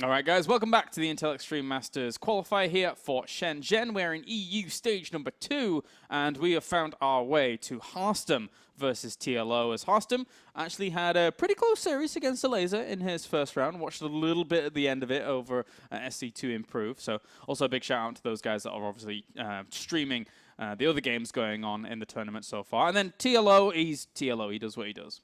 Alright guys, welcome back to the Intel Extreme Masters qualifier here for Shenzhen. We're in EU stage number 2 and we have found our way to Harstem versus TLO, as Harstem actually had a pretty close series against a laser in his first round. Watched a little bit at the end of it over SC2 Improve, so also a big shout out to those guys that are obviously streaming the other games going on in the tournament so far. And then TLO, he's TLO, he does what he does.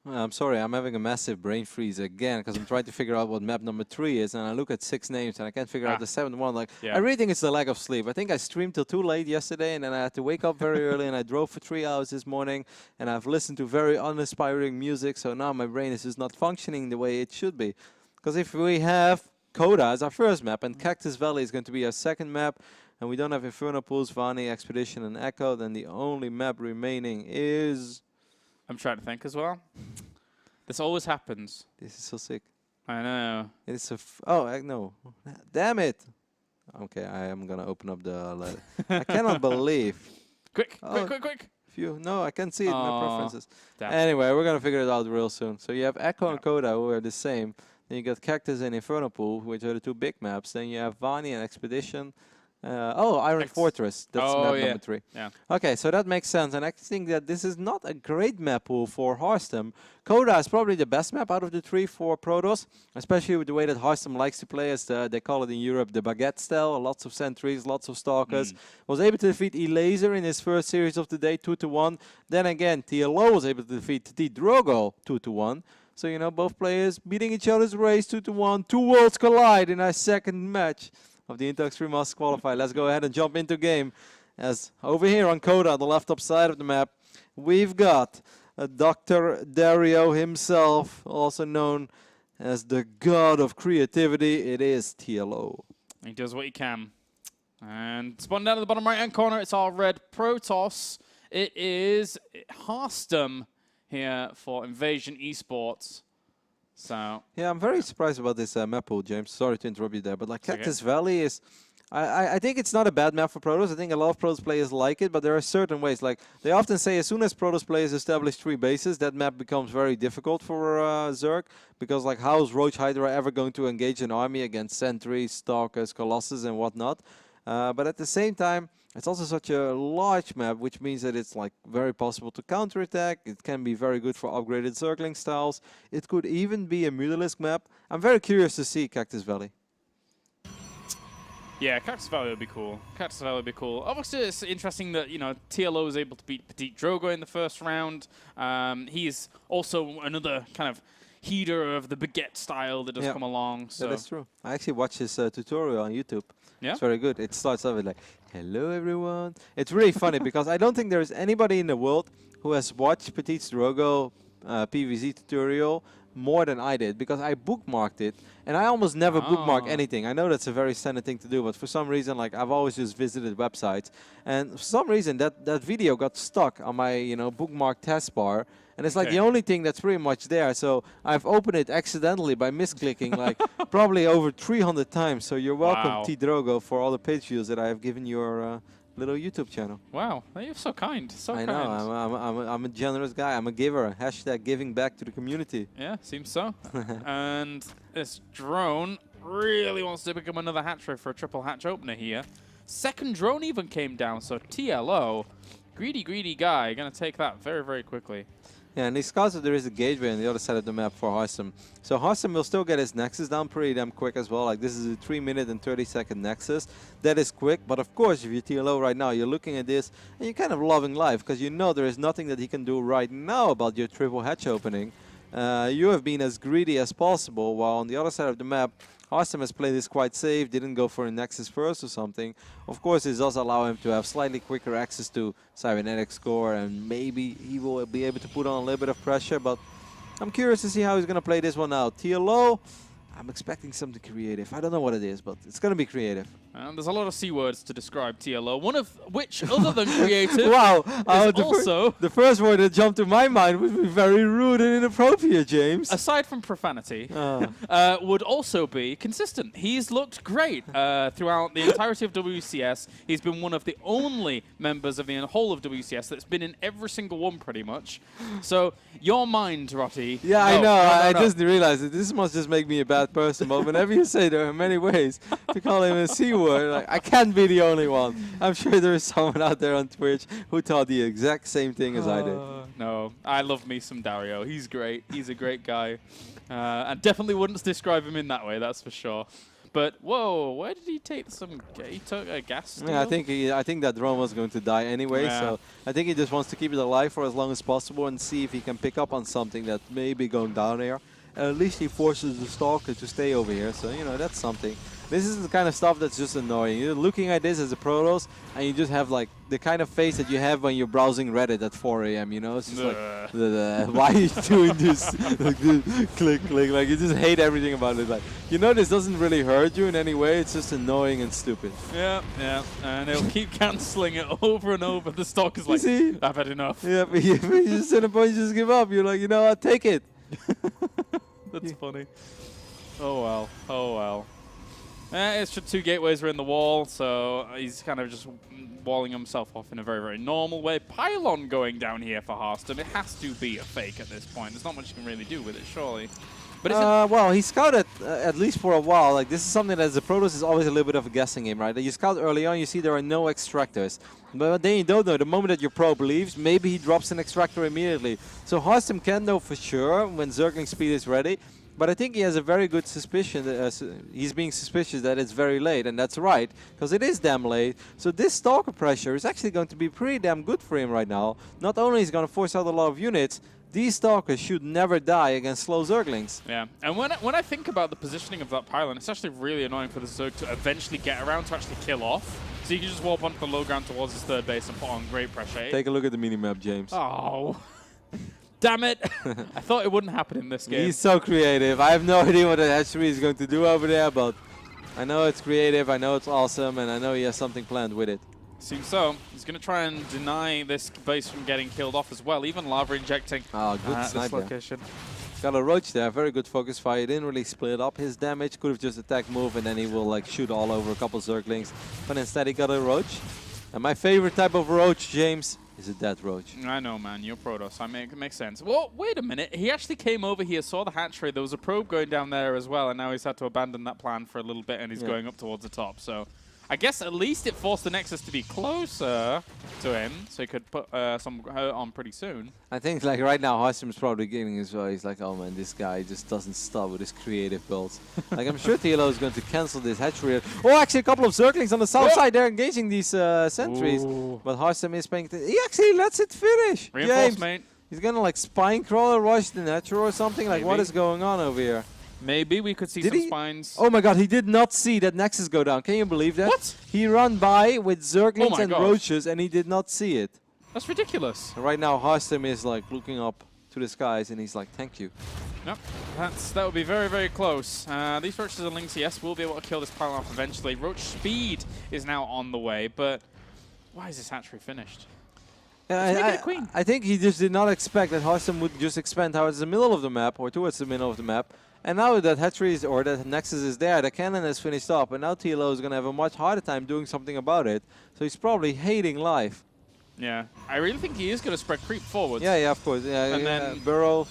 I'm sorry, I'm having a massive brain freeze again because I'm trying to figure out what map number 3 is, and I look at 6 names and I can't figure out the 7th one. Like, I really think it's the lack of sleep. I think I streamed till too late yesterday, and then I had to wake up very early, and I drove for 3 hours this morning, and I've listened to very uninspiring music, so now my brain is just not functioning the way it should be. Because if we have Coda as our first map, and Cactus Valley is going to be our second map, and we don't have Inferno Pools, Vani, Expedition, and Echo, then the only map remaining is... I'm trying to think as well. This always happens. This is so sick. I know. It's a... no. Damn it. Okay, I am going to open up the letter. I cannot believe. Quick. No, I can't see it in my preferences. Damn. Anyway, we're going to figure it out real soon. So you have Echo and Coda, who are the same. Then you got Cactus and Inferno Pool, which are the 2 big maps. Then you have Vani and Expedition. Iron Fortress. That's map number 3. Yeah. Okay, so that makes sense. And I think that this is not a great map pool for Harstem. Coda is probably the best map out of the 3 for Protoss, especially with the way that Harstem likes to play, as they call it in Europe, the baguette style. Lots of sentries, lots of stalkers. Was able to defeat E-Laser in his first series of the day, 2-1. Then again, TLO was able to defeat T-Drogo 2-1. So, you know, both players beating each other's race 2-1. 2 worlds collide in our second match of the Intel Extreme Masters qualifier. Let's go ahead and jump into game. As over here on Coda, on the left top side of the map, we've got Dr. Dario himself, also known as the god of creativity. It is TLO. He does what he can. And spawned down at the bottom right-hand corner, it's our red Protoss. It is Harstem here for Invasion Esports. So yeah, I'm very surprised about this map pool, James. Sorry to interrupt you there, but like Cactus Valley is... I think it's not a bad map for Protoss. I think a lot of Protoss players like it, but there are certain ways. Like, they often say as soon as Protoss players establish 3 bases, that map becomes very difficult for Zerg, because like, how is Roach Hydra ever going to engage an army against sentries, stalkers, colossus, and whatnot? But at the same time, it's also such a large map, which means that it's like very possible to counterattack. It can be very good for upgraded circling styles. It could even be a Mutalisk map. I'm very curious to see Cactus Valley. yeah, Cactus Valley would be cool. Cactus Valley would be cool. Obviously, it's interesting that, you know, TLO was able to beat Petit Drogo in the first round. He's also another kind of heater of the baguette style that does come along. So that's true. I actually watched his tutorial on YouTube. Yeah? It's very good. It starts off with like, hello everyone. It's really funny because I don't think there's anybody in the world who has watched Petit Drogo PvZ tutorial more than I did, because I bookmarked it, and I almost never bookmark anything. I know that's a very standard thing to do, but for some reason, like, I've always just visited websites, and for some reason that video got stuck on my, you know, bookmark taskbar, and it's like the only thing that's pretty much there. So I've opened it accidentally by misclicking like probably over 300 times. So you're welcome, T Drogo, for all the page views that I have given your little YouTube channel. Wow, you're so kind. So I kind. know, I'm a generous guy. I'm a giver. Hashtag giving back to the community. Yeah, seems so. And this drone really wants to become another hatchery for a triple hatch opener here. Second drone even came down, so TLO, greedy guy, gonna take that very, very quickly. Yeah, and he scouts that there is a gateway on the other side of the map for Harstem. So Harstem will still get his Nexus down pretty damn quick as well. Like, this is a 3-minute and 30-second Nexus. That is quick, but of course, if you're TLO right now, you're looking at this and you're kind of loving life, because you know there is nothing that he can do right now about your triple hatch opening. You have been as greedy as possible, while on the other side of the map, Harstem has played this quite safe, didn't go for a Nexus first or something. Of course, this does allow him to have slightly quicker access to cybernetic score, and maybe he will be able to put on a little bit of pressure, but I'm curious to see how he's going to play this one out. TLO, I'm expecting something creative. I don't know what it is, but it's going to be creative. There's a lot of C words to describe TLO, one of which, other than creative, wow, is also... the first word that jumped to my mind would be very rude and inappropriate, James. Aside from profanity, would also be consistent. He's looked great throughout the entirety of WCS. He's been one of the only members of the whole of WCS that's been in every single one, pretty much. So, your mind, Rotty. Yeah, I know. I just realized that this must just make me a bad person. But whenever you say there are many ways to call him a C word, like, I can't be the only one. I'm sure there is someone out there on Twitch who thought the exact same thing as I did. No, I love me some Dario. He's great. He's a great guy. I definitely wouldn't describe him in that way, that's for sure. But whoa, where did he take some? He took a gas steal? Yeah, I think that drone was going to die anyway. Yeah. So I think he just wants to keep it alive for as long as possible and see if he can pick up on something that may be going down there. And at least he forces the stalker to stay over here. So you know that's something. This is the kind of stuff that's just annoying. You're looking at this as a Protoss, and you just have like the kind of face that you have when you're browsing Reddit at 4 AM. You know, it's just like, why are you doing this? Like, click, click. Like you just hate everything about it. Like you know, this doesn't really hurt you in any way. It's just annoying and stupid. Yeah, yeah, and it'll keep cancelling it over and over. The stalker's like, see? I've had enough. Yeah, but you just at a point you just give up. You're like, you know what, take it. That's funny. Oh well. Oh well. It's just 2 gateways are in the wall, so he's kind of just walling himself off in a very, very normal way. Pylon going down here for Harstem. It has to be a fake at this point. There's not much you can really do with it, surely. But well, he scouted at least for a while. Like this is something that as a Protoss is always a little bit of a guessing game, right? You scout early on, you see there are no extractors. But then you don't know. The moment that your probe leaves, maybe he drops an extractor immediately. So Harstem can know for sure when Zergling speed is ready. But I think he has a very good suspicion. He's being suspicious that it's very late, and that's right, because it is damn late. So this stalker pressure is actually going to be pretty damn good for him right now. Not only is he going to force out a lot of units, these stalkers should never die against slow Zerglings. Yeah, and when I think about the positioning of that pylon, it's actually really annoying for the Zerg to eventually get around to actually kill off. So you can just warp onto the low ground towards his third base and put on great pressure. Take a look at the minimap, James. Oh. Damn it! I thought it wouldn't happen in this game. He's so creative. I have no idea what the hatchery is going to do over there, but I know it's creative, I know it's awesome, and I know he has something planned with it. Seems so. He's going to try and deny this base from getting killed off as well, even lava injecting good this location. Got a roach there, very good focus fire. Didn't really split up his damage, could have just attacked move and then he will like shoot all over a couple Zerglings. But instead he got a roach. And my favorite type of roach, James, is a dead roach. I know, man. You're Protoss. It makes sense. Well, wait a minute. He actually came over here, saw the hatchery. There was a probe going down there as well, and now he's had to abandon that plan for a little bit, and he's going up towards the top. So I guess at least it forced the Nexus to be closer to him, so he could put some hurt on pretty soon. I think like right now, Harstem's probably getting as well. He's like, oh man, this guy just doesn't stop with his creative builds. Like I'm sure TLO is going to cancel this hatchery. Oh, actually a couple of Zerglings on the south side. They're engaging these sentries. Ooh. But Harstem is paying. He actually lets it finish. Reinforce, mate. He's gonna like spine crawler rush the natural or something. Maybe. Like what is going on over here? Maybe we could see some spines. Oh my god, he did not see that Nexus go down. Can you believe that? What? He ran by with Zerglings and roaches and he did not see it. That's ridiculous. And right now Harstem is like looking up to the skies and he's like, thank you. Yep, that would be very, very close. These roaches and lings, yes, will be able to kill this pylon off eventually. Roach speed is now on the way, but why is this hatchery finished? I think he just did not expect that Harstem would just expand towards the middle of the map or towards the middle of the map. And now that hatchery is, or that Nexus is there, the cannon is finished up, and now TLO is going to have a much harder time doing something about it. So he's probably hating life. Yeah, I really think he is going to spread creep forwards. Yeah, of course. Yeah, and then burrow,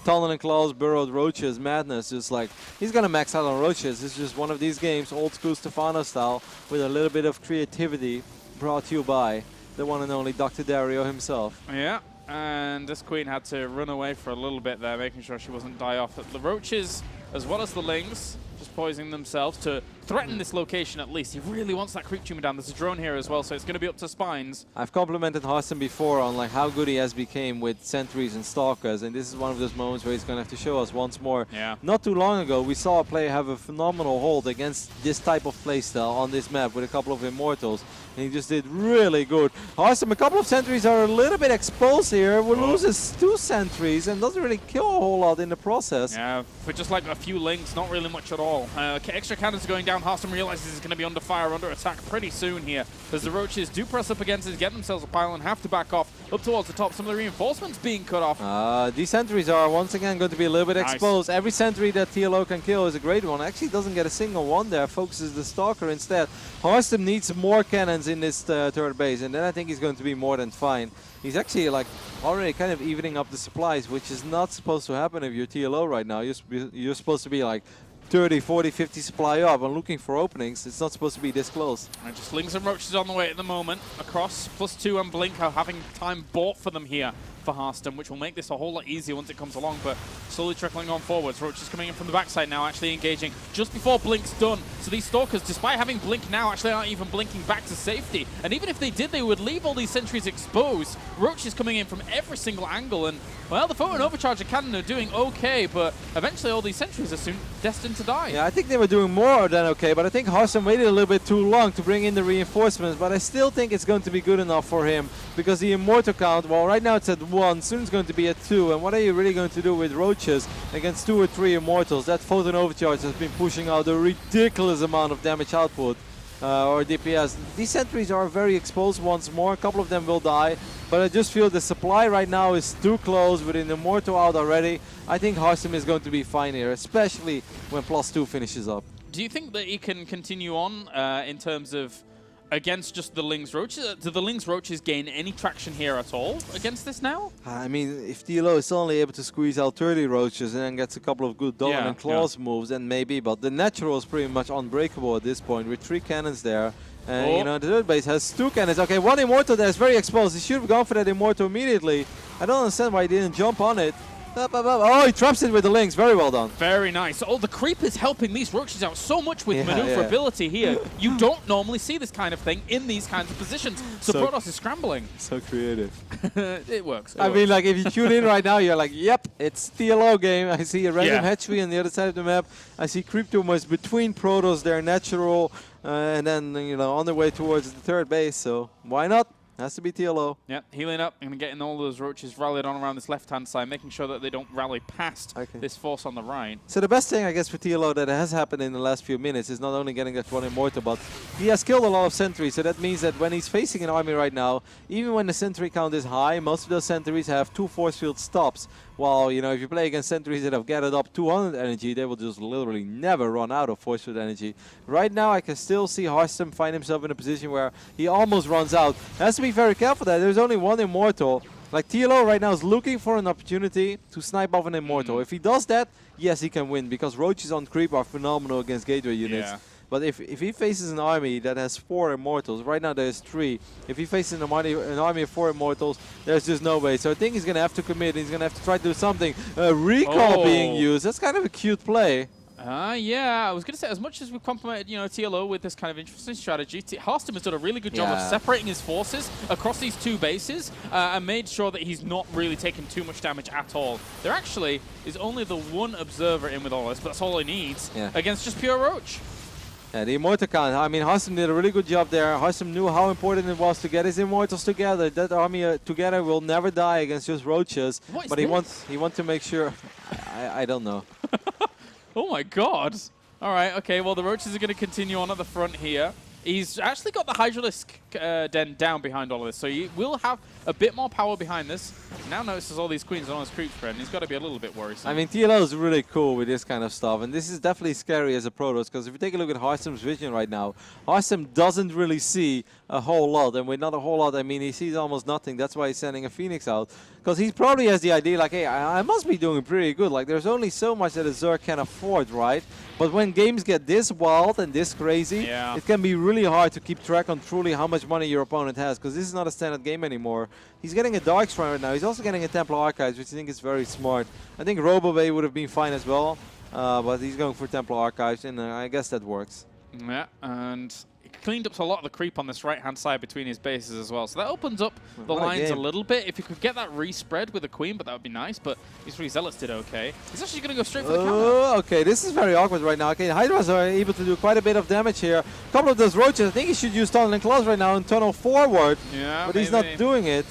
tunnel and claws, burrowed roaches, madness. Just like he's going to max out on roaches. It's just one of these games, old school Stefano style, with a little bit of creativity brought to you by the one and only Dr. Dario himself. Yeah. And this queen had to run away for a little bit there, making sure she wasn't die off. The roaches, as well as the lings, just poisoning themselves to threaten this location at least. He really wants that creep tumor down. There's a drone here as well, so it's going to be up to spines. I've complimented Harstem before on like how good he has become with sentries and stalkers, and this is one of those moments where he's going to have to show us once more. Yeah. Not too long ago, we saw a player have a phenomenal hold against this type of playstyle on this map with a couple of Immortals, and he just did really good. Harstem, a couple of sentries are a little bit exposed here. Will loses 2 sentries and doesn't really kill a whole lot in the process. Yeah, for just like a few links, not really much at all. all. Extra cannons are going down. Harstem realizes he's going to be under fire, under attack pretty soon here, as the Roaches do press up against it, get themselves a pile, and have to back off up towards the top. Some of the reinforcements being cut off. These sentries are once again going to be a little bit Nice. exposed. Every sentry that TLO can kill is a great one. Actually doesn't get a single one there, focuses the Stalker instead. Harstem needs more cannons in this third base, and then I think he's going to be more than fine. He's actually like already kind of evening up the supplies, which is not supposed to happen if you're TLO right now. You're supposed to be like 30, 40, 50 supply up and looking for openings. It's not supposed to be this close. And just Lings and Roaches on the way at the moment. Across, +2 and Blink are having time bought for them here for Harstem, which will make this a whole lot easier once it comes along, but slowly trickling on forwards. Roaches coming in from the backside now, actually engaging just before Blink's done. So these Stalkers, despite having Blink now, actually aren't even blinking back to safety. And even if they did, they would leave all these sentries exposed. Roaches coming in from every single angle, and, well, the Photon Overcharger cannon are doing okay, but eventually all these sentries are soon destined to die. Yeah, I think they were doing more than okay, but I think Harstem waited a little bit too long to bring in the reinforcements, but I still think it's going to be good enough for him, because the Immortal count, well, right now it's at 1, soon it's going to be at 2, and what are you really going to do with Roaches against 2 or 3 Immortals? That Photon Overcharge has been pushing out a ridiculous amount of damage output, or DPS. These sentries are very exposed once more, a couple of them will die, but I just feel the supply right now is too close with an Immortal out already. I think Harstem is going to be fine here, especially when +2 finishes up. Do you think that he can continue on in terms of against just the Lings Roaches? Do the Lings Roaches gain any traction here at all against this now? I mean, if TLO is only able to squeeze out 30 Roaches and then gets a couple of good dominant claws moves, then maybe, but the natural is pretty much unbreakable at this point with 3 cannons there. And you know, the third base has 2 cannons. Okay, 1 Immortal there is very exposed. He should have gone for that Immortal immediately. I don't understand why he didn't jump on it. Oh, he traps it with the Lings. Very well done. Very nice. Oh, the creep is helping these Roaches out so much with maneuverability here. You don't normally see this kind of thing in these kinds of positions. So Protoss is scrambling. So creative. It works. I mean, like, if you tune in right now, you're like, yep, it's TLO game. I see a random hatchery on the other side of the map. I see creep tumors between Protoss. They're natural. And then, you know, on the way towards the third base. So why not? Has to be TLO. Yep, healing up and getting all those Roaches rallied on around this left-hand side, making sure that they don't rally past this force on the right. So the best thing, I guess, for TLO that has happened in the last few minutes is not only getting that 1 Immortal, but he has killed a lot of sentries. So that means that when he's facing an army right now, even when the sentry count is high, most of those sentries have 2 force field stops. While, you know, if you play against sentries that have gathered up 200 energy, they will just literally never run out of force field energy. Right now, I can still see Harstem find himself in a position where he almost runs out. Has to be very careful that there's only 1 Immortal. Like, TLO right now is looking for an opportunity to snipe off an Immortal. If he does that, yes, he can win, because Roaches on creep are phenomenal against gateway units. Yeah. But if he faces an army that has 4 Immortals, right now there's 3. If he faces an army of 4 Immortals, there's just no way. So I think he's going to have to commit. He's going to have to try to do something. Recall being used. That's kind of a cute play. Yeah, I was going to say, as much as we've complimented, you know, TLO with this kind of interesting strategy, Harstem has done a really good job of separating his forces across these 2 bases and made sure that he's not really taking too much damage at all. There actually is only the 1 observer in with all this, but that's all he needs against just pure Roach. Yeah, the Immortal count. I mean, Harstem did a really good job there. Harstem knew how important it was to get his Immortals together. That army together will never die against just Roaches. But he wants to make sure. I don't know. Oh my god. All right, okay, well, the Roaches are going to continue on at the front here. He's actually got the Hydralisk den down behind all of this, so he will have a bit more power behind this. Now notices all these queens on his creep spread, and he's got to be a little bit worrisome. I mean, TLO is really cool with this kind of stuff, and this is definitely scary as a Protoss, because if you take a look at Harstem's vision right now, Harstem doesn't really see a whole lot, and with not a whole lot, I mean, he sees almost nothing. That's why he's sending a Phoenix out, because he probably has the idea, like, hey, I must be doing pretty good. Like, there's only so much that a Zerg can afford, right? But when games get this wild and this crazy, it can be really hard to keep track on truly how much money your opponent has, because this is not a standard game anymore. He's getting a Dark Shrine right now. He's also getting a Templar Archives, which I think is very smart. I think Robobay would have been fine as well, but he's going for Templar Archives, and I guess that works. Yeah, and he cleaned up a lot of the creep on this right-hand side between his bases as well. So that opens up the lines a little bit. If you could get that respread with a queen, but that would be nice. But these 3 Zealots did okay. He's actually going to go straight for the counter. Okay, this is very awkward right now. Okay, Hydras are able to do quite a bit of damage here. A couple of those Roaches, I think he should use Tunnel and Claws right now and tunnel forward. Yeah, but he's not doing it.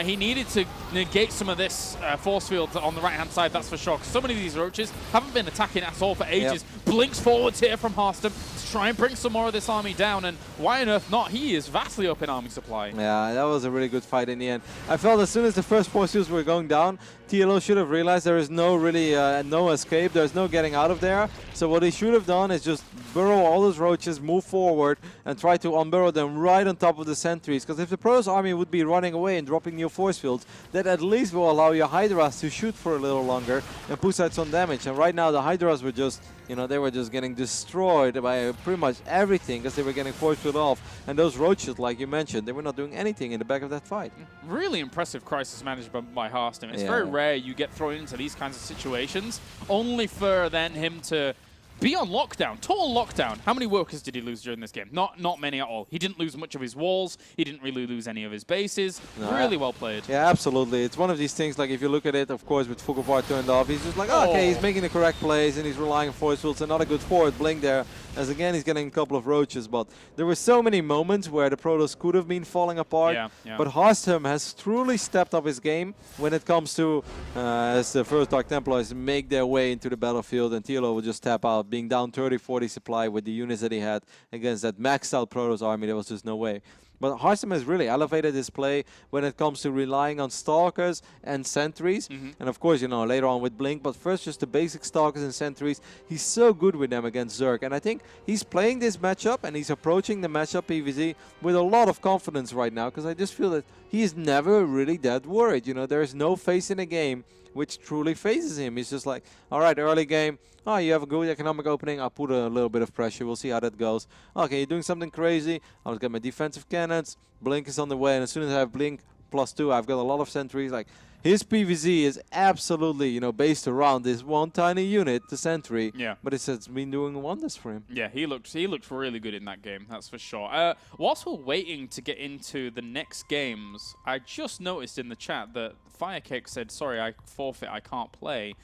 He needed to negate some of this force field on the right-hand side, that's for sure. 'Cause so many of these Roaches haven't been attacking at all for ages. Blinks forwards here from Harstem to try and bring some more of this army down, and why on earth not? He is vastly up in army supply. Yeah, that was a really good fight in the end. I felt as soon as the first force fields were going down, TLO should have realized there is no really no escape, there's no getting out of there. So what he should have done is just burrow all those roaches, move forward, and try to unburrow them right on top of the sentries. Because if the Protoss army would be running away and dropping new force fields, that at least will allow your Hydras to shoot for a little longer and push out some damage. And right now the Hydras were just, you know, they were just getting destroyed by pretty much everything because they were getting force field off. And those roaches, like you mentioned, they were not doing anything in the back of that fight. Really impressive crisis management by Harstem. It's very rare you get thrown into these kinds of situations, only for then him to be on lockdown, total lockdown. How many workers did he lose during this game? Not many at all. He didn't lose much of his walls. He didn't really lose any of his bases. No, really well played. Yeah, absolutely. It's one of these things, like if you look at it, of course, with Fukubar turned off, he's just like, oh, okay, he's making the correct plays and he's relying on force fields. And not a good forward blink there, as again, he's getting a couple of roaches. But there were so many moments where the Protoss could have been falling apart. But Harstem has truly stepped up his game when it comes to, as the first Dark Templars make their way into the battlefield, and TLO will just tap out, being down 30-40 supply with the units that he had against that maxed out Protoss army. There was just no way. But Harstem has really elevated his play when it comes to relying on Stalkers and Sentries. And of course, you know, later on with Blink, but first just the basic Stalkers and Sentries. He's so good with them against Zerg. And I think he's playing this matchup and he's approaching the matchup PvZ with a lot of confidence right now, because I just feel that he is never really that worried. You know, there is no phase in the game which truly phases him. He's just like, all right, early game, oh, you have a good economic opening, I'll put a little bit of pressure, we'll see how that goes. Okay, you're doing something crazy, I'll get my defensive cannons, Blink is on the way, and as soon as I have Blink +2, I've got a lot of sentries. Like, his PvZ is absolutely, you know, based around this one tiny unit, the sentry. Yeah. But it's been doing wonders for him. Yeah, he looked really good in that game, that's for sure. Whilst we're waiting to get into the next games, I just noticed in the chat that Firecake said, sorry, I forfeit, I can't play.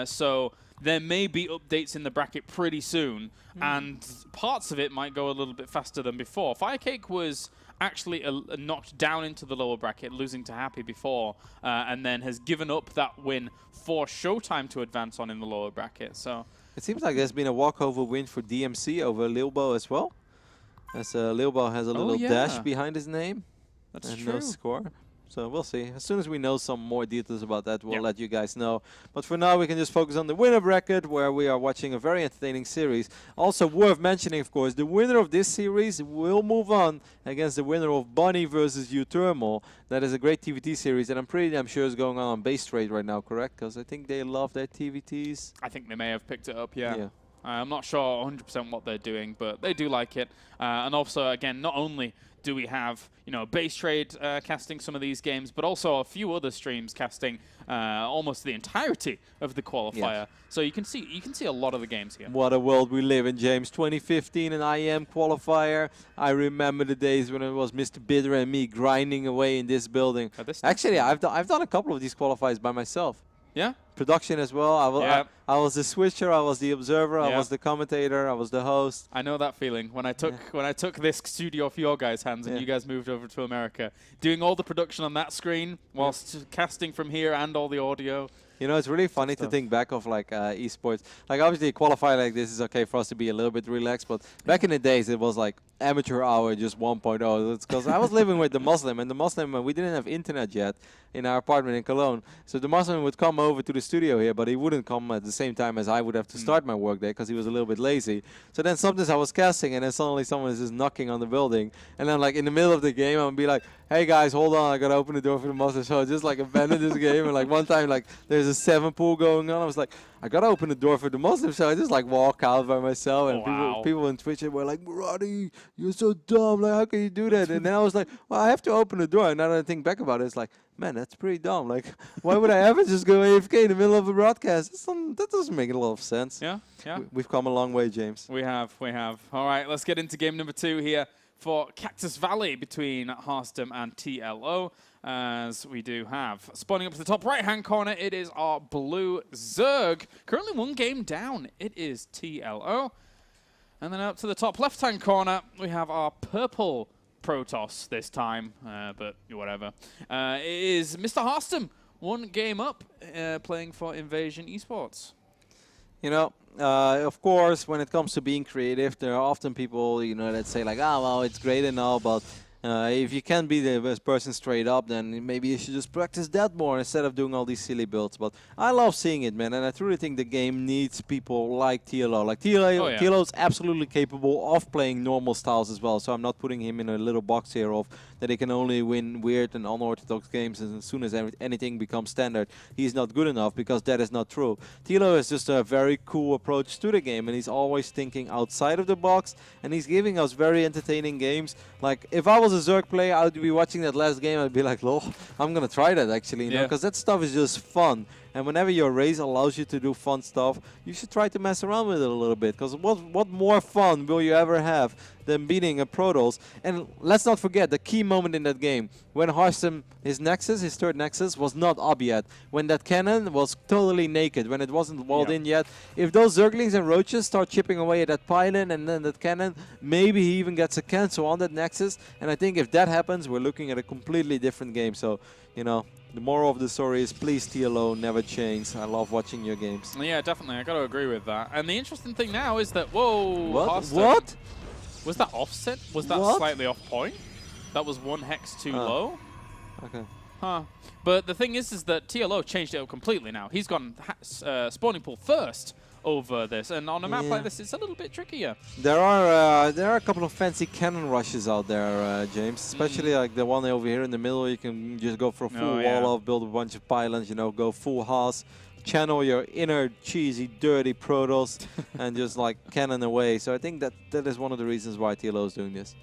So there may be updates in the bracket pretty soon, and parts of it might go a little bit faster than before. Firecake was actually knocked down into the lower bracket, losing to Happy before, and then has given up that win for Showtime to advance on in the lower bracket. So it seems like there's been a walkover win for DMC over Lilbo as well, as Lilbo has a little dash behind his name. That's and true. No score. So we'll see. As soon as we know some more details about that, we'll let you guys know. But for now, we can just focus on the winner bracket, where we are watching a very entertaining series. Also worth mentioning, of course, the winner of this series will move on against the winner of Bunny versus U-Thermal. That is a great TVT series, and I'm pretty damn sure it's going on base trade right now, correct? Because I think they love their TVTs. I think they may have picked it up, yeah. I'm not sure 100% what they're doing, but they do like it. And also, again, not only do we have, you know, base trade casting some of these games, but also a few other streams casting almost the entirety of the qualifier. So you can see a lot of the games here. What a world we live in, James. 2015, an IEM qualifier. I remember the days when it was Mr. Bitter and me grinding away in this building. Actually, I've done a couple of these qualifiers by myself. Yeah? Production as well. I was the switcher, I was the observer, I was the commentator, I was the host. I know that feeling. When I took this studio off your guys' hands and you guys moved over to America, doing all the production on that screen whilst casting from here and all the audio. You know, it's really funny to think back of like esports. Like obviously a qualifier like this is okay for us to be a little bit relaxed, but back in the days it was like amateur hour just 1.0. It's because I was living with the Muslim, and the Muslim, we didn't have internet yet in our apartment in Cologne. So the Muslim would come over to the studio here, but he wouldn't come at the same time as I would have to start my work day because he was a little bit lazy. So then sometimes I was casting, and then suddenly someone is just knocking on the building, and then like in the middle of the game I would be like, hey guys, hold on, I gotta open the door for the Muslim. So I just like abandoned this game, and like one time like there's a 7 pool going on, I was like, I gotta open the door for the Muslim, so I just like walk out by myself, and people in Twitch were like, Muradi, you're so dumb, like how can you do that? And then I was like, well, I have to open the door, and now that I think back about it, it's like, man, that's pretty dumb. Like, why would I ever just go AFK in the middle of a broadcast? That doesn't make a lot of sense. Yeah, yeah. We've come a long way, James. We have. All right, let's get into game number 2 here for Cactus Valley between Harstem and TLO, as we do have. Spawning up to the top right-hand corner, it is our blue Zerg. Currently 1 game down, it is TLO. And then up to the top left-hand corner, we have our purple Protoss this time, but whatever. It is Mr. Harstem, 1 game up, playing for Invasion Esports. You know, of course, when it comes to being creative, there are often people, you know, that say like, ah, well, it's great and all, but if you can't be the best person straight up, then maybe you should just practice that more instead of doing all these silly builds. But I love seeing it, man, and I truly think the game needs people like TLO. Like TLO, Oh, yeah. TLO is absolutely capable of playing normal styles as well, so I'm not putting him in a little box here of that he can only win weird and unorthodox games, and as soon as anything becomes standard, he's not good enough, because that is not true. TLO is just a very cool approach to the game, and he's always thinking outside of the box, and he's giving us very entertaining games. Like, if I was a Zerg player, I would be watching that last game, I'd be like, lol, I'm gonna try that actually, you know, because that stuff is just fun. And whenever your race allows you to do fun stuff, you should try to mess around with it a little bit, because what more fun will you ever have than beating a Protoss? And let's not forget the key moment in that game, when Harstem, his third Nexus, was not up yet, when that cannon was totally naked, when it wasn't walled in yet. If those Zerglings and Roaches start chipping away at that pylon and then that cannon, maybe he even gets a cancel on that Nexus, and I think if that happens, we're looking at a completely different game. So, you know, the moral of the story is, please, TLO, never change. I love watching your games. Yeah, definitely. I got to agree with that. And the interesting thing now is that, whoa, What? Harstem, What? Was that offset? Was that What? slightly off point? That was one hex too low? Okay. Huh. But the thing is that TLO changed it up completely now. He's gone spawning pool first over this, and on a map like this, it's a little bit trickier. There are a couple of fancy cannon rushes out there, James. Especially like the one over here in the middle. You can just go for a full wall off, build a bunch of pylons. You know, go full Haas, channel your inner cheesy, dirty Protoss, and just like cannon away. So I think that is one of the reasons why TLO is doing this.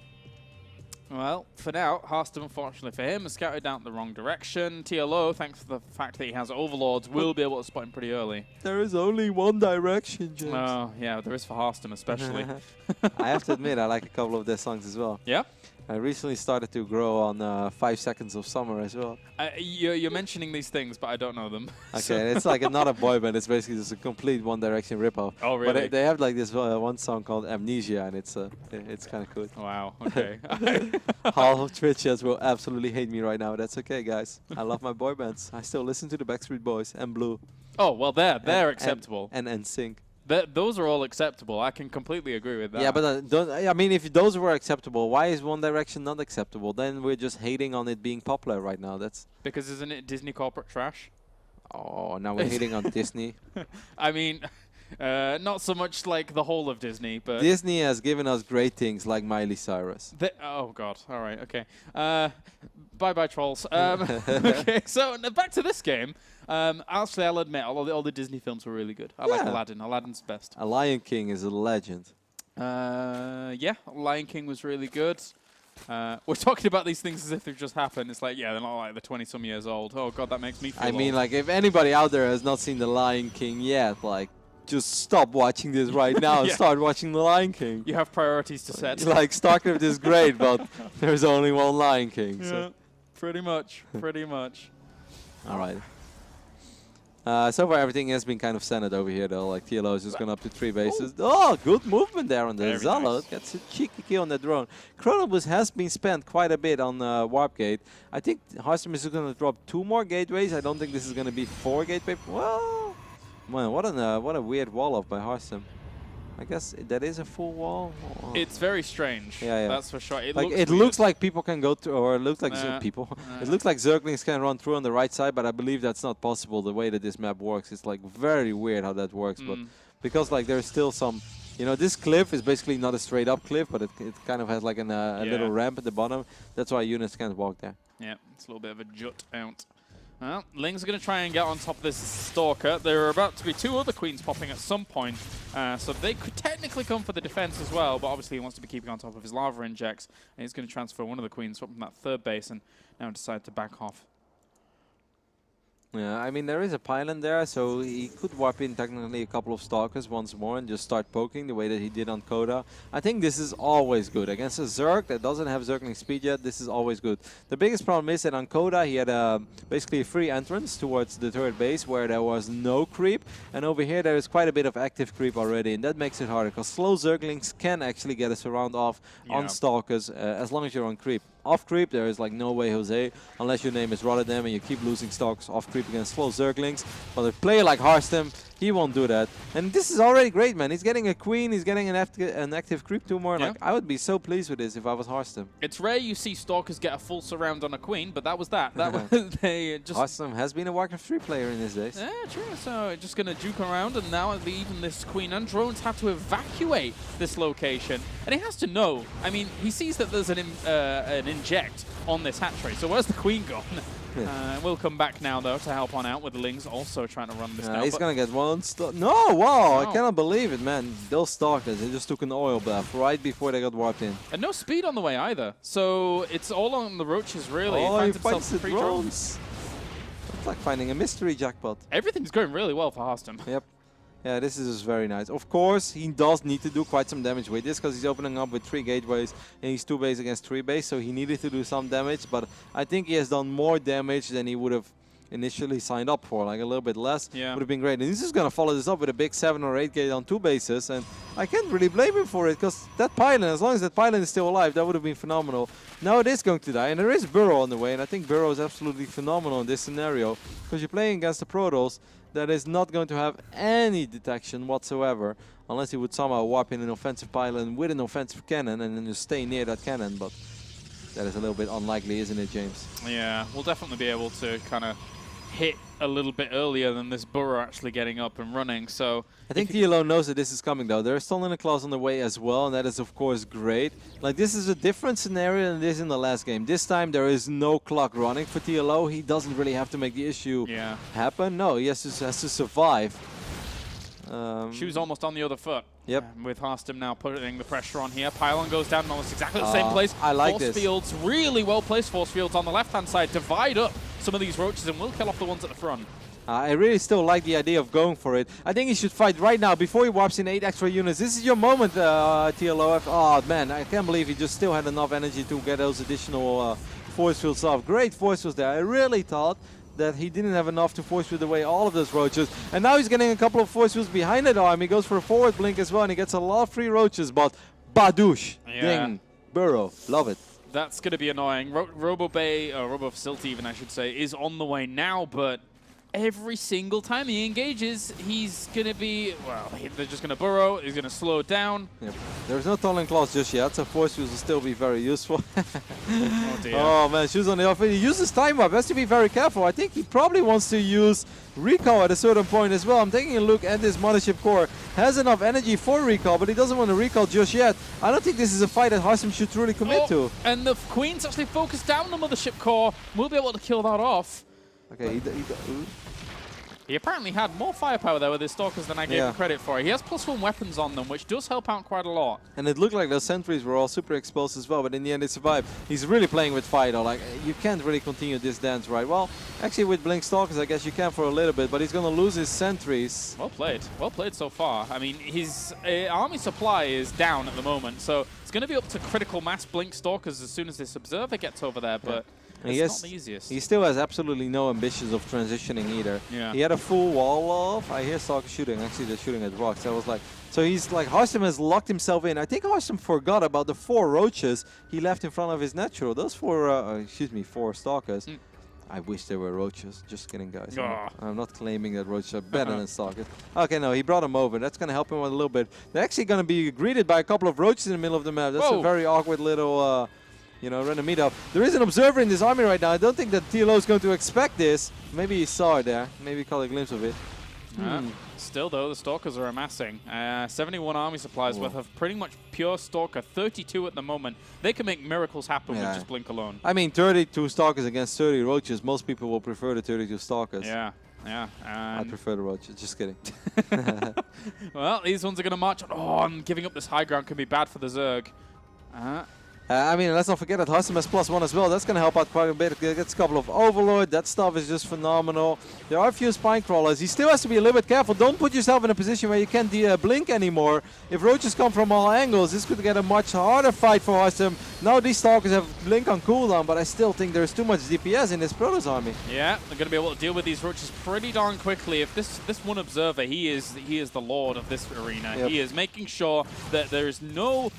Well, for now, Harstem, unfortunately for him, has scouted down the wrong direction. TLO, thanks to the fact that he has Overlords, will be able to spot him pretty early. There is only one direction, James. Oh, yeah, there is for Harstem especially. I have to admit, I like a couple of their songs as well. Yeah? I recently started to grow on 5 Seconds of Summer as well. You're mentioning these things, but I don't know them. Okay, it's like not a boy band. It's basically just a complete One Direction ripoff. Oh, really? But they have like this one song called Amnesia, and it's kind of cool. Wow, okay. Half of Twitchers will absolutely hate me right now. That's okay, guys. I love my boy bands. I still listen to the Backstreet Boys and Blue. Oh, well, they're acceptable. And NSYNC. Those are all acceptable. I can completely agree with that. Yeah, but I mean, if those were acceptable, why is One Direction not acceptable? Then we're just hating on it being popular right now. That's because isn't it Disney corporate trash? Oh, now we're hating on Disney. I mean, not so much like the whole of Disney, but Disney has given us great things like Miley Cyrus. Oh God! All right, okay. Bye, trolls. Okay, so back to this game. Actually, I'll admit, all the Disney films were really good. I like Aladdin. Aladdin's best. A Lion King is a legend. Yeah, Lion King was really good. We're talking about these things as if they've just happened. It's like, yeah, they're not like they're 20-some years old. Oh God, that makes me feel I mean, old. like, if anybody out there has not seen The Lion King yet, like, just stop watching this right now and start watching The Lion King. You have priorities to set. Like, StarCraft is great, but there's only one Lion King. Yeah, So. pretty much. All right. So far, everything has been kind of centered over here, though. Like, TLO has just gone up to 3 bases. Oh, good movement there on the Very Zalo. nice. Gets a cheeky kill on the drone. Chronobus has been spent quite a bit on Warp Gate. I think Harstem is going to drop 2 more gateways. I don't think this is going to be 4 gateway. Well, man, what a weird wall off by Harstem. I guess that is a full wall. Oh. It's very strange. Yeah. That's for sure. It looks like people can go through, or it looks like people. Nah. It looks like Zerglings can run through on the right side, but I believe that's not possible. The way that this map works, it's like very weird how that works. But because like there's still some, you know, this cliff is basically not a straight up cliff, but it kind of has like a little ramp at the bottom. That's why units can't walk there. Yeah, it's a little bit of a jut out. Well, Ling's going to try and get on top of this Stalker. There are about to be 2 other Queens popping at some point, so they could technically come for the defense as well, but obviously he wants to be keeping on top of his lava injects, and he's going to transfer one of the Queens from that 3rd base and now decide to back off. Yeah, I mean, there is a pylon there, so he could warp in technically a couple of Stalkers once more and just start poking the way that he did on Coda. I think this is always good. Against a Zerg that doesn't have Zergling speed yet, this is always good. The biggest problem is that on Coda, he had basically a free entrance towards the 3rd base where there was no creep. And over here, there is quite a bit of active creep already, and that makes it harder, because slow Zerglings can actually get a surround off on Stalkers as long as you're on creep. Off creep, there is like no way, Jose, unless your name is Rotterdam and you keep losing stocks off creep against slow Zerglings. But a player like Harstem, He won't do that. And this is already great, man. He's getting a queen. He's getting an active creep tumor. Yeah. Like, I would be so pleased with this if I was Harstem. It's rare you see Stalkers get a full surround on a queen, but that was that. That was they just. Harstem has been a Warcraft 3 player in his days. Yeah, true. So just going to juke around, and now even this queen and drones have to evacuate this location. And he has to know. I mean, he sees that there's an inject on this hatchery. So where's the queen gone? We'll come back now, though, to help on out with the Lings also trying to run this down. He's going to get one No, wow, No. I cannot believe it, man. Those Stalkers, they just took an oil bath right before they got warped in. And no speed on the way either. So it's all on the roaches, really. Oh, he finds finds the free drones. It's like finding a mystery jackpot. Everything's going really well for Harstem. Yep. Yeah, this is just very nice. Of course, he does need to do quite some damage with this because he's opening up with 3 gateways and he's 2 base against 3 base, so he needed to do some damage, but I think he has done more damage than he would have initially signed up for, like a little bit less. Yeah. Would have been great. And he's just going to follow this up with a big 7 or 8 gate on 2 bases, and I can't really blame him for it because that pylon, as long as that pylon is still alive, that would have been phenomenal. Now it is going to die, and there is Burrow on the way, and I think Burrow is absolutely phenomenal in this scenario because you're playing against the Protoss that is not going to have any detection whatsoever unless he would somehow warp in an offensive pylon with an offensive cannon and then just stay near that cannon, but that is a little bit unlikely, isn't it, James? Yeah, we'll definitely be able to kind of hit a little bit earlier than this burrow actually getting up and running. So I think TLO knows that this is coming, though. There's still a clause on the way as well, and that is, of course, great. Like, this is a different scenario than this in the last game. This time, there is no clock running for TLO. He doesn't really have to make the issue happen. No, he has to survive. Shoes almost on the other foot. Yep. With Harstem now putting the pressure on here. Pylon goes down in almost exactly the same place. I like Force fields, really well placed force fields on the left-hand side. Divide up some of these roaches and we'll kill off the ones at the front. I really still like the idea of going for it. I think he should fight right now before he warps in 8 extra units. This is your moment, TLO. Oh, man, I can't believe he just still had enough energy to get those additional force fields off. Great force fields there. I really thought that he didn't have enough to force field away all of those roaches. And now he's getting a couple of force fields behind that arm. He goes for a forward blink as well, and he gets a lot of free roaches, but badoosh. Ding. Burrow. Love it. That's going to be annoying. Robo Bay, or Robo Facility even, I should say, is on the way now, but every single time he engages, he's going to be, well, they're just going to burrow, he's going to slow down. Yep. There's no tunneling clause just yet, so force fields will still be very useful. Oh, dear. Oh, man, shoes on the off. He uses time up, has to be very careful. I think he probably wants to use recall at a certain point as well. I'm taking a look at this mothership core. Has enough energy for recall, but he doesn't want to recall just yet. I don't think this is a fight that Harstem should truly commit to. And the Queen's actually focused down the mothership core. We'll be able to kill that off. Okay, He apparently had more firepower there with his Stalkers than I gave him credit for. He has +1 weapons on them, which does help out quite a lot. And it looked like those sentries were all super exposed as well, but in the end they survived. He's really playing with fire though. Like, you can't really continue this dance, right? Well, actually with Blink Stalkers, I guess you can for a little bit, but he's going to lose his sentries. Well played. Well played so far. I mean, his army supply is down at the moment, so it's going to be up to critical mass Blink Stalkers as soon as this Observer gets over there, but it's not the easiest. He still has absolutely no ambitions of transitioning either. Yeah. He had a full wall off. I hear Stalker shooting. Actually, they're shooting at rocks. I was like, so he's like, Harstem has locked himself in. I think Harstem forgot about the 4 roaches he left in front of his natural. Those 4 Stalkers. I wish they were roaches. Just kidding, guys. I'm not claiming that roaches are better than Stalkers. Okay, no, he brought them over. That's going to help him a little bit. They're actually going to be greeted by a couple of roaches in the middle of the map. That's a very awkward little... you know, random meetup. There is an observer in this army right now. I don't think that TLO is going to expect this. Maybe he saw it there. Maybe he caught a glimpse of it. Still, though, the Stalkers are amassing. 71 army supplies worth of pretty much pure Stalker. 32 at the moment. They can make miracles happen with just Blink alone. I mean, 32 Stalkers against 30 roaches. Most people will prefer the 32 Stalkers. Yeah. I prefer the roaches. Just kidding. Well, these ones are going to march on. Oh, and giving up this high ground can be bad for the Zerg. I mean, let's not forget that Harstem has +1 as well. That's going to help out quite a bit. Gets a couple of Overlord. That stuff is just phenomenal. There are a few Spine Crawlers. He still has to be a little bit careful. Don't put yourself in a position where you can't blink anymore. If roaches come from all angles, this could get a much harder fight for Harstem. Now these Stalkers have blink on cooldown, but I still think there's too much DPS in this Protoss army. Yeah, they're going to be able to deal with these roaches pretty darn quickly. If this one Observer, he is the lord of this arena. Yep. He is making sure that there is no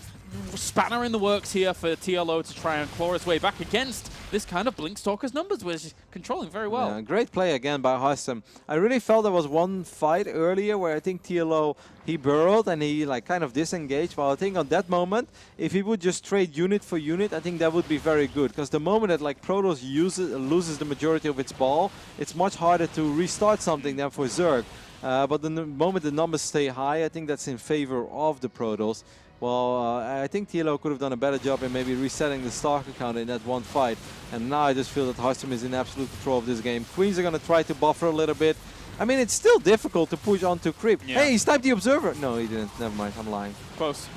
spanner in the works here for TLO to try and claw his way back against this kind of Blinkstalker's numbers, which is controlling very well. Yeah, great play again by Harstem. I really felt there was one fight earlier where I think TLO, he burrowed and he like kind of disengaged. Well, I think on that moment, if he would just trade unit for unit, I think that would be very good. Because the moment that like Protoss loses the majority of its ball, it's much harder to restart something than for Zerg. But the moment the numbers stay high, I think that's in favor of the Protoss. Well, I think TLO could have done a better job in maybe resetting the Stark account in that one fight. And now I just feel that Harstem is in absolute control of this game. Queens are going to try to buffer a little bit. I mean, it's still difficult to push onto creep. Yeah. Hey, he sniped the Observer. No, he didn't. Never mind, I'm lying. Close.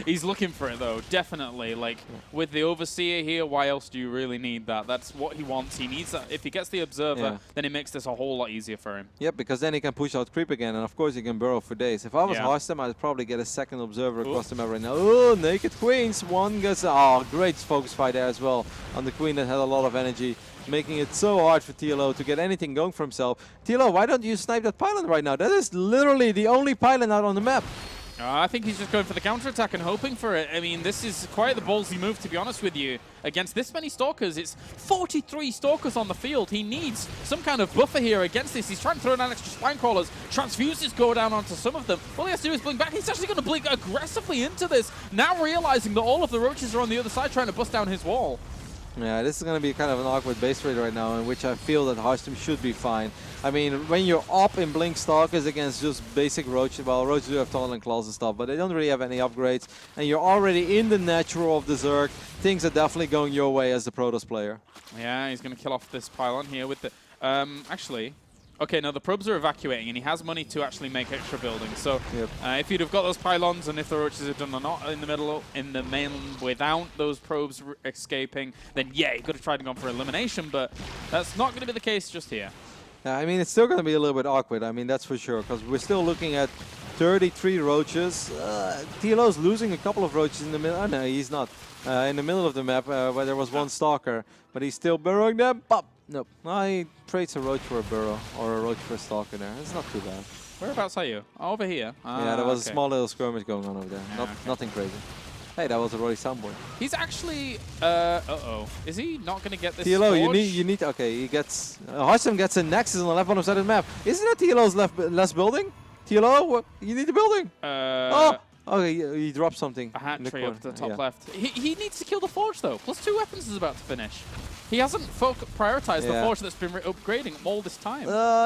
He's looking for it, though, definitely. Like, with the Overseer here, why else do you really need that? That's what he wants. He needs that. If he gets the Observer, then it makes this a whole lot easier for him. Yep, because then he can push out creep again, and of course he can burrow for days. If I was Yeah. Harstem, I'd probably get a second Observer across the map right now. Oh, Naked Queens. One gets... Oh, great focus fight there as well on the Queen that had a lot of energy, making it so hard for TLO to get anything going for himself. TLO, why don't you snipe that pylon right now? That is literally the only pylon out on the map. I think he's just going for the counterattack and hoping for it. I mean, this is quite the ballsy move, to be honest with you. Against this many Stalkers, it's 43 Stalkers on the field. He needs some kind of buffer here against this. He's trying to throw down extra Spine Crawlers. Transfuses go down onto some of them. All he has to do is blink back. He's actually going to blink aggressively into this, now realizing that all of the Roaches are on the other side trying to bust down his wall. Yeah, this is going to be kind of an awkward base trade right now, in which I feel that Harstem should be fine. I mean, when you're up in Blink Stalkers against just basic Roaches, well, Roaches do have Tunnel and Claws and stuff, but they don't really have any upgrades, and you're already in the natural of the Zerg, things are definitely going your way as the Protoss player. Yeah, he's going to kill off this pylon here with the... actually... Okay, now the probes are evacuating, and he has money to actually make extra buildings. So, if you'd have got those pylons, and if the Roaches had done or not in the middle, in the main without those probes escaping, then yeah, he could have tried to go for elimination, but that's not going to be the case just here. Yeah, I mean, it's still going to be a little bit awkward. I mean, that's for sure, because we're still looking at 33 Roaches. TLO's losing a couple of Roaches in the middle. Oh, no, he's not. In the middle of the map, where there was one Stalker, but he's still burrowing them. Pop! Nope. No, he trades a Roach for a Burrow, or a Roach for a Stalker there. It's not too bad. Whereabouts are you? Oh, over here. Yeah, there was a small little skirmish going on over there. Nothing crazy. Hey, that was a Roy Soundboard. He's actually... uh-oh. Is he not going to get this TLO, forge? you need... Okay, he gets... Harstem gets a Nexus on the left bottom side of the map. Isn't that TLO's last building? TLO, you need the building. Oh! Okay, he dropped something. A hat tree up to the top left. He needs to kill the forge, though. +2 weapons is about to finish. He hasn't prioritized the forge that's been upgrading all this time.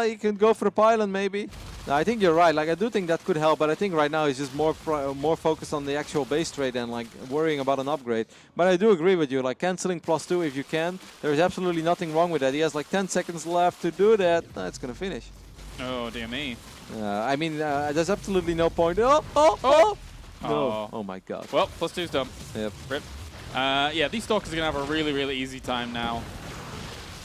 He can go for the pylon, maybe. No, I think you're right. Like, I do think that could help, but I think right now he's just more focused on the actual base trade and like worrying about an upgrade. But I do agree with you. Like, canceling +2 if you can. There's absolutely nothing wrong with that. He has like 10 seconds left to do that. It's gonna finish. Oh, dear me. I mean, there's absolutely no point. Oh! No. Oh my god. Well, +2's done. Yep. Rip. Yeah, these Stalkers are going to have a really, really easy time now.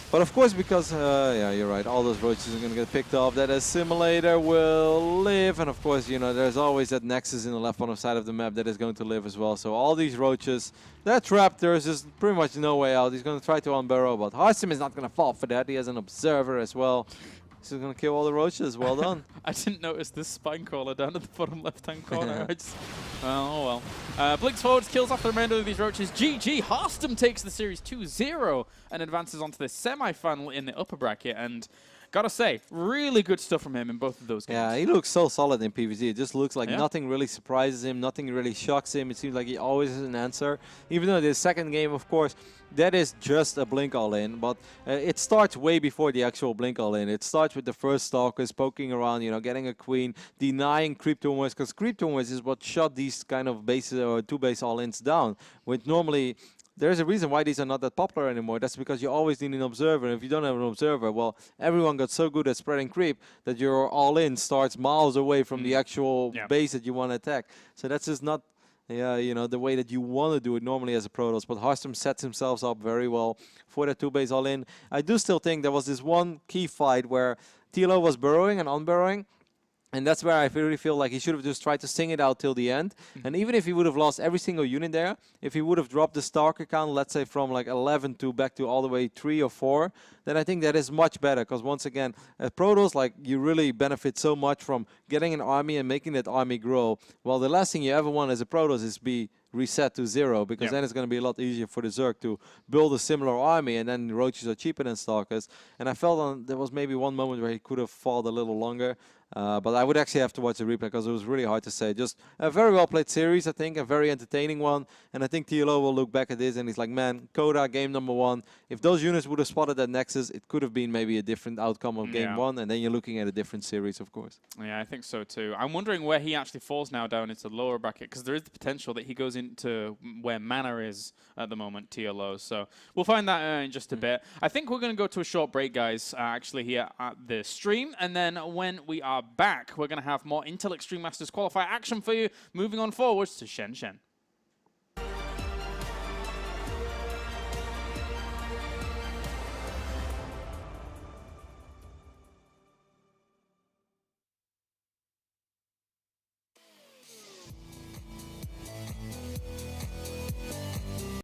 But of course, because, yeah, you're right, all those Roaches are going to get picked off. That Assimilator will live. And of course, you know, there's always that Nexus in the left bottom side of the map that is going to live as well. So all these Roaches, they're trapped. There's just pretty much no way out. He's going to try to unburrow, but Harstem is not going to fall for that. He has an Observer as well. He's going to kill all the Roaches. Well done. I didn't notice this Spine Crawler down at the bottom left-hand corner. Oh, well. Blinks forwards, kills off the remainder of these Roaches. GG. Harstem takes the series 2-0 and advances onto the semi-final in the upper bracket. And gotta say, really good stuff from him in both of those games. Yeah, he looks so solid in PvZ. It just looks like nothing really surprises him. Nothing really shocks him. It seems like he always has an answer. Even though the second game, of course, that is just a Blink all-in, but it starts way before the actual Blink all-in. It starts with the first Stalkers poking around, you know, getting a Queen, denying Creep Tumors, because Creep Tumors is what shut these kind of bases or two-base all-ins down, which normally... There's a reason why these are not that popular anymore. That's because you always need an Observer. And if you don't have an Observer, well, everyone got so good at spreading creep that your all-in starts miles away from the actual base that you want to attack. So that's just not... Yeah, you know, the way that you want to do it normally as a Protoss. But Harstem sets himself up very well for that two-base all-in. I do still think there was this one key fight where TLO was burrowing and unburrowing. And that's where I really feel like he should have just tried to sing it out till the end. And even if he would have lost every single unit there, if he would have dropped the Stark account, let's say from like 11 to back to all the way 3 or 4, then I think that is much better. Because once again, as Protoss, like, you really benefit so much from getting an army and making that army grow. Well, the last thing you ever want as a Protoss is be reset to 0, because then it's going to be a lot easier for the Zerg to build a similar army, and then roaches are cheaper than stalkers. And I felt there was maybe one moment where he could have fought a little longer. But I would actually have to watch the replay because it was really hard to say. Just a very well played series, I think, a very entertaining one. And I think TLO will look back at this and he's like, man, Coda, game number 1. If those units would have spotted that Nexus, it could have been maybe a different outcome of game 1. And then you're looking at a different series, of course. Yeah, I think so too. I'm wondering where he actually falls now down into the lower bracket, because there is the potential that he goes into where Mana is at the moment, TLO. So we'll find that in just a bit. I think we're going to go to a short break, guys, actually here at the stream. And then when we are back, we're going to have more Intel Extreme Masters qualifier action for you, moving on forwards to Shenzhen.